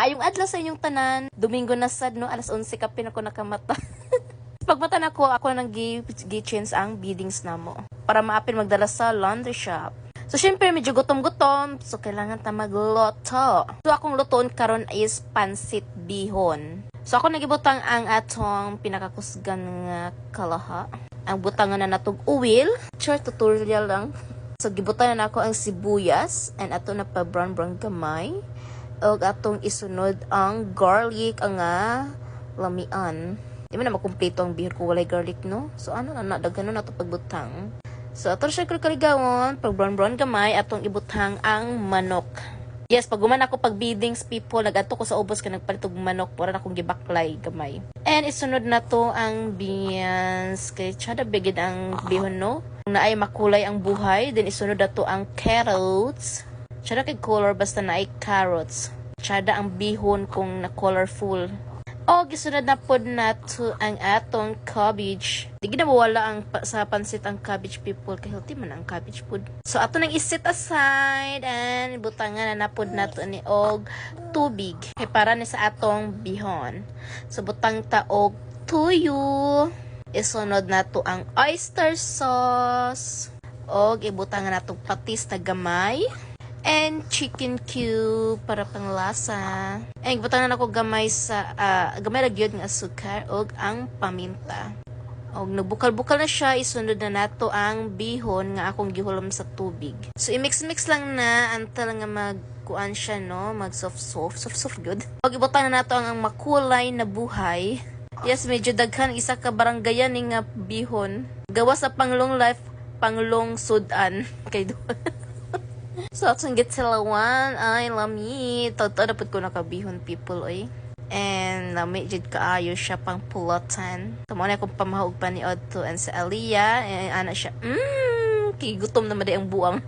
Maayong adlaw sa inyong tanan. Domingo na sad no, alas 11 kapin ako nakamata. Pagmata na ako nang gi-change ang beadings namo para maapil magdala sa laundry shop. So syempre medyo gutom-gutom, so kailangan ta magluto. So akong lutoon karon is pansit bihon. So ako nagibutang ang atong pinakakusgan nga kalaha. Ang butangan na natog oil, short tutorial lang. So gibutan na ako ang sibuyas and ato na pa brown gamay. Og atong isunod ang garlic ang lamian. Di man na makumpleto ang bihon kung walay garlic, no? So ano na dagano na to pagbutang. So ato siya kaligawon, pag brown gamay atong ibutang ang manok. Yes, pag guman ako pag biddings people, nag-ato ko sa ubos ka nagpalitog manok para na akong gibaklay gamay. And isunod na to ang beans, kay tsada bigid ang bihon, no? Kung naay makulay ang buhay, then isunod na to ang carrots. Tsada kay color basta naay carrots. Tsada ang bihon kung na colorful. O gisunod na pod nato ang atong cabbage. Di gid mawala ang sa pansit ang cabbage people, kay healthy man ang cabbage pod. So ato nang iset aside and butangan na pod nato ni og tubig kay para ni sa atong bihon. So butang ta og tuyo. Isunod nato ang oyster sauce. Og ibutangan nato patis na gamay. And chicken cube para panglasa. And butangan ako gamay sa gamay ra gyud nga asukar og ang paminta. Og nagbukal-bukal na siya, isunod na nato ang bihon nga akong gihulom sa tubig. So i-mix lang na until nga magkuan siya, no, mag soft good. Og ibutangan na nato ang makulay na buhay. Yes, medyo daghan isa ka baranggayan ni nga bihon. Gawa sa Panglong Life, Panglong Sudan kay do. So, atong gitsalawan ay lami. Tawta dapat ko nakabihon people, oy. And lami jud kaayo siya pang pulutan. Tamo na akong pamahog pa ni Otto and sa Aliyah. And ana siya, kigutom na maday ang buwang.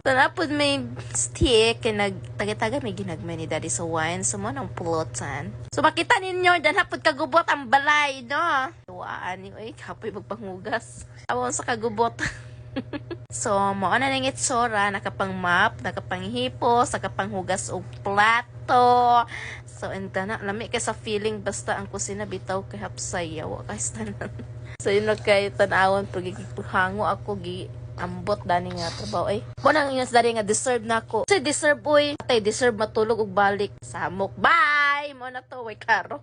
So, napod may stick, nagtagay-tagay may ginagmay ni Daddy sa wine. So, mo nang pulutan. So, makita ninyo, dan hapod kagubot ang balay, no? Tuwaan niyo, oy, kapoy magpangugas. Awon sa kagubot. So, mao na nang itsura, nakapang map, nakapang hipos, nakapang hugas og plato. So, enta na, lami ka sa feeling basta ang kusina bitaw kay hapsayaw kay tanan. So, yun kay tanawon pag hango ako ambot dani nga trabaho ay. Mo nang inas dali nga deserve nako. So, deserve oy, tay deserve matulog og balik sa amok. Bye. Mo na to way karo.